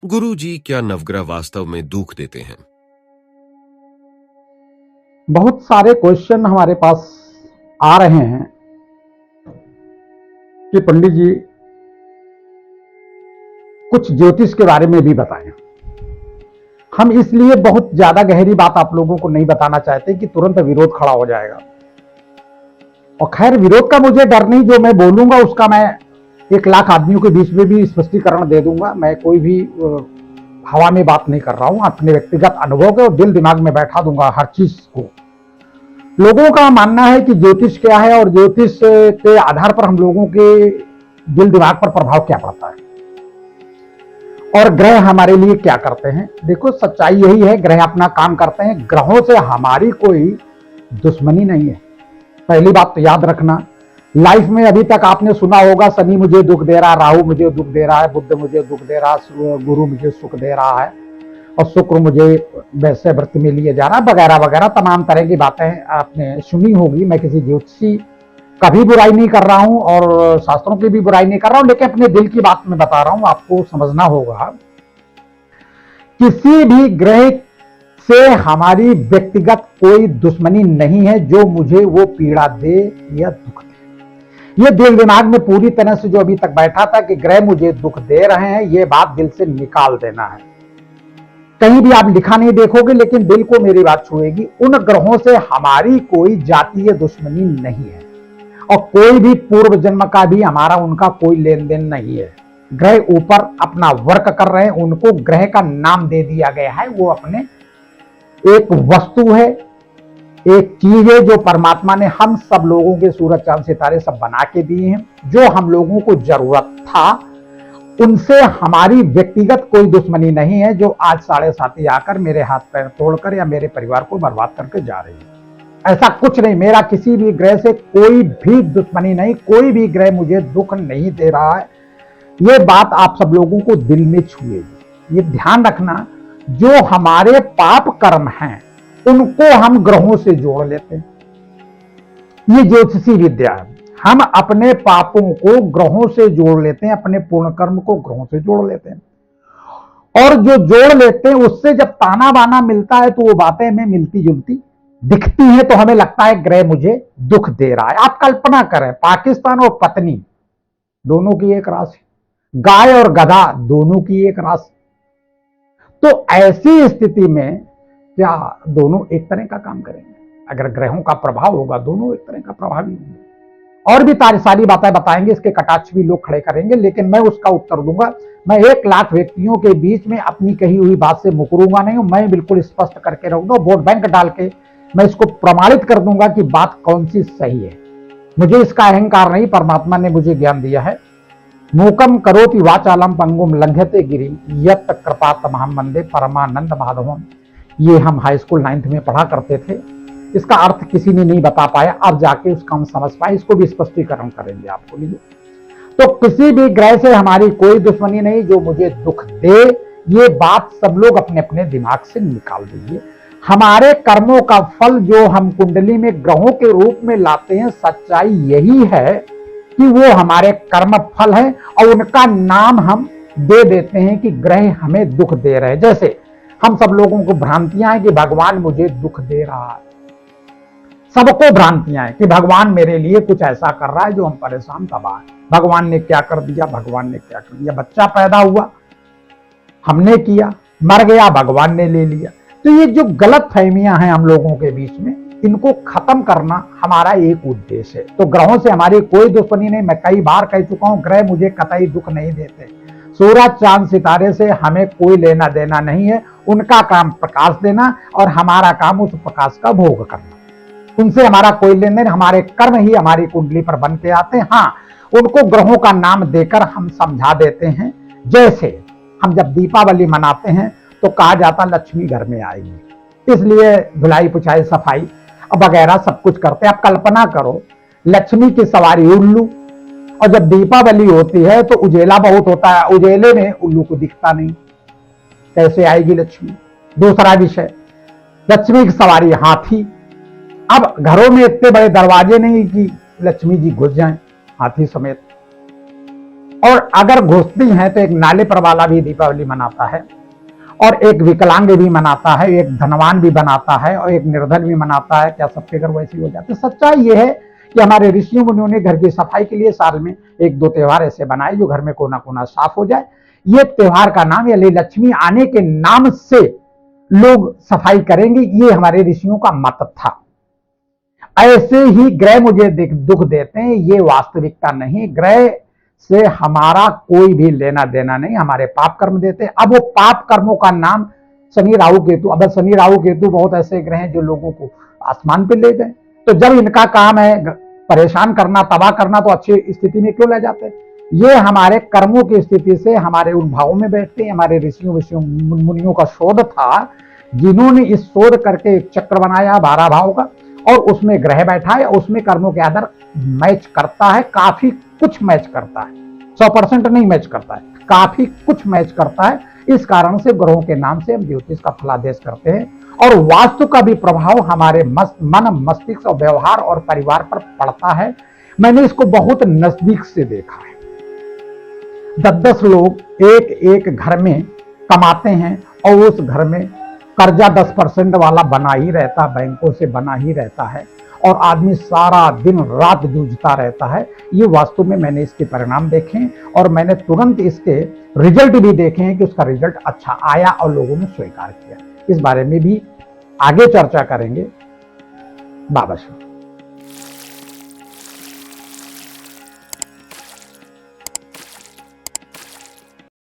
गुरु जी, क्या नवग्रह वास्तव में दुख देते हैं? बहुत सारे क्वेश्चन हमारे पास आ रहे हैं कि पंडित जी कुछ ज्योतिष के बारे में भी बताएं। हम इसलिए बहुत ज्यादा गहरी बात आप लोगों को नहीं बताना चाहते कि तुरंत विरोध खड़ा हो जाएगा। और खैर, विरोध का मुझे डर नहीं, जो मैं बोलूंगा उसका मैं 1 लाख आदमियों के बीच में भी स्पष्टीकरण दे दूंगा। मैं कोई भी हवा में बात नहीं कर रहा हूं, अपने व्यक्तिगत अनुभव के और दिल दिमाग में बैठा दूंगा हर चीज को। लोगों का मानना है कि ज्योतिष क्या है और ज्योतिष के आधार पर हम लोगों के दिल दिमाग पर प्रभाव क्या पड़ता है और ग्रह हमारे लिए क्या करते हैं। देखो, सच्चाई यही है, ग्रह अपना काम करते हैं। ग्रहों से हमारी कोई दुश्मनी नहीं है। पहली बात तो याद रखना, लाइफ में अभी तक आपने सुना होगा शनि मुझे दुख दे रहा है, राहु मुझे दुख दे रहा है, बुध मुझे दुख दे रहा है, गुरु मुझे सुख दे रहा है और शुक्र मुझे वैसे वृत्ति में लिए जा रहा है, वगैरह वगैरह तमाम तरह की बातें आपने सुनी होगी। मैं किसी ज्योतिषी का भी बुराई नहीं कर रहा हूं और शास्त्रों की भी बुराई नहीं कर रहा हूं, लेकिन अपने दिल की बात में बता रहा हूं। आपको समझना होगा, किसी भी ग्रह से हमारी व्यक्तिगत कोई दुश्मनी नहीं है जो मुझे वो पीड़ा दे या दुख दे। ये दिल दिमाग में पूरी तरह से जो अभी तक बैठा था कि ग्रह मुझे दुख दे रहे हैं, ये बात दिल से निकाल देना है। कहीं भी आप लिखा नहीं देखोगे, लेकिन दिल को मेरी बात छुएगी। उन ग्रहों से हमारी कोई जातीय दुश्मनी नहीं है और कोई भी पूर्व जन्म का भी हमारा उनका कोई लेन देन नहीं है। ग्रह ऊपर अपना वर्क कर रहे हैं, उनको ग्रह का नाम दे दिया गया है। वो अपने एक वस्तु है, एक चीज है जो परमात्मा ने हम सब लोगों के सूरज चांद सितारे सब बना के दिए हैं। जो हम लोगों को जरूरत था, उनसे हमारी व्यक्तिगत कोई दुश्मनी नहीं है जो आज 7:30 आकर मेरे हाथ पैर तोड़कर या मेरे परिवार को बर्बाद करके जा रही है। ऐसा कुछ नहीं, मेरा किसी भी ग्रह से कोई भी दुश्मनी नहीं, कोई भी ग्रह मुझे दुख नहीं दे रहा है। ये बात आप सब लोगों को दिल में छुएगी। ये ध्यान रखना, जो हमारे पाप कर्म हैं उनको हम ग्रहों से जोड़ लेते हैं। ये ज्योतिषी विद्या है। हम अपने पापों को ग्रहों से जोड़ लेते हैं, अपने पूर्ण कर्म को ग्रहों से जोड़ लेते हैं और जो जोड़ लेते हैं उससे जब ताना बाना मिलता है तो वो बातें हमें मिलती जुलती दिखती है, तो हमें लगता है ग्रह मुझे दुख दे रहा है। आप कल्पना करें, पाकिस्तान और पत्नी दोनों की एक राशि, गाय और गधा दोनों की एक राशि। तो ऐसी स्थिति में क्या दोनों एक तरह का काम करेंगे? अगर ग्रहों का प्रभाव होगा, दोनों एक तरह का प्रभावी होंगे। और भी सारी बातें बताएंगे, इसके कटाक्ष भी लोग खड़े करेंगे, लेकिन मैं उसका उत्तर दूंगा। मैं 1 लाख व्यक्तियों के बीच में अपनी कही हुई बात से मुकरूंगा नहीं हूं। मैं बिल्कुल स्पष्ट करके रहूंगा, वोट बैंक डाल के मैं इसको प्रमाणित कर दूंगा कि बात कौन सी सही है। मुझे इसका अहंकार नहीं, परमात्मा ने मुझे ज्ञान दिया है। मूकम करोति वाचालम पंगुम लंघ्यते गिरि यत् कृपा तमहम वंदे परमानंद माधवम। ये हम हाई स्कूल 9th में पढ़ा करते थे। इसका अर्थ किसी ने नहीं बता पाया, अब जाके उसका हम समझ पाए, इसको भी स्पष्टीकरण करेंगे आपको लिए। तो किसी भी ग्रह से हमारी कोई दुश्मनी नहीं जो मुझे दुख दे। ये बात सब लोग अपने अपने दिमाग से निकाल दीजिए। हमारे कर्मों का फल जो हम कुंडली में ग्रहों के रूप में लाते हैं, सच्चाई यही है कि वो हमारे कर्म फल है और उनका नाम हम दे देते हैं कि ग्रह हमें दुख दे रहे हैं। जैसे हम सब लोगों को भ्रांतियां हैं कि भगवान मुझे दुख दे रहा है। सबको भ्रांतियां हैं कि भगवान मेरे लिए कुछ ऐसा कर रहा है जो हम परेशान तबाह हैं। भगवान ने क्या कर दिया, भगवान ने क्या कर दिया। बच्चा पैदा हुआ, हमने किया, मर गया, भगवान ने ले लिया। तो ये जो गलत फहमियां हैं हम लोगों के बीच में, इनको खत्म करना हमारा एक उद्देश्य है। तो ग्रहों से हमारी कोई दुश्मनी नहीं। मैं कई बार कह चुका हूं, ग्रह मुझे कतई दुख नहीं देते। सूरज चांद सितारे से हमें कोई लेना देना नहीं है। उनका काम प्रकाश देना और हमारा काम उस प्रकाश का भोग करना। उनसे हमारा कोई लेन देन, हमारे कर्म ही हमारी कुंडली पर बन के आते हैं। हाँ, उनको ग्रहों का नाम देकर हम समझा देते हैं। जैसे हम जब दीपावली मनाते हैं तो कहा जाता लक्ष्मी घर में आएगी, इसलिए धुलाई पुछाई सफाई वगैरह सब कुछ करते हैं। आप कल्पना करो, लक्ष्मी की सवारी उल्लू, और जब दीपावली होती है तो उजेला बहुत होता है, उजेले में उल्लू को दिखता नहीं, कैसे आएगी लक्ष्मी? दूसरा विषय, लक्ष्मी की सवारी हाथी। अब घरों में इतने बड़े दरवाजे नहीं कि लक्ष्मी जी घुस जाएं हाथी समेत। और अगर घुसती हैं तो एक नाले पर वाला भी दीपावली मनाता है, और एक विकलांग भी मनाता है, एक धनवान भी मनाता है, और एक निर्धन भी मनाता है। क्या सबके घर वैसे ही हो जाते? सच्चाई ये है कि हमारे ऋषियों मुनियों ने घर की सफाई के लिए साल में 1-2 त्योहार ऐसे बनाए जो घर में कोना कोना साफ हो जाए। ये त्योहार का नाम, यानी लक्ष्मी आने के नाम से लोग सफाई करेंगे, ये हमारे ऋषियों का मत था। ऐसे ही ग्रह मुझे दुख देते हैं, ये वास्तविकता नहीं। ग्रह से हमारा कोई भी लेना देना नहीं, हमारे पाप कर्म देते हैं। अब वो पाप कर्मों का नाम शनि राहु केतु, अब शनि राहु केतु बहुत ऐसे ग्रह हैं जो लोगों को आसमान पे ले गए। तो जब इनका काम है परेशान करना, तबाह करना, तो अच्छी स्थिति में क्यों ले जाते हैं? ये हमारे कर्मों की स्थिति से हमारे उन भावों में बैठते हैं। हमारे ऋषियों मुनियों का शोध था, जिन्होंने इस शोध करके एक चक्र बनाया 12 भाव का, और उसमें ग्रह बैठा है, उसमें कर्मों के आधार मैच करता है, काफी कुछ मैच करता है, 100% नहीं मैच करता है, काफी कुछ मैच करता है। इस कारण से ग्रहों के नाम से हम ज्योतिष का फलादेश करते हैं, और वास्तु का भी प्रभाव हमारे मन, मस्तिष्क और व्यवहार और परिवार पर पड़ता है। मैंने इसको बहुत नजदीक से देखा है। 10-10 लोग एक घर में कमाते हैं, और उस घर में कर्जा 10% वाला बना ही रहता, बैंकों से बना ही रहता है, और आदमी सारा दिन रात जूझता रहता है। ये वास्तव में मैंने इसके परिणाम देखे, और मैंने तुरंत इसके रिजल्ट भी देखे हैं कि उसका रिजल्ट अच्छा आया और लोगों ने स्वीकार किया। इस बारे में भी आगे चर्चा करेंगे। बाबा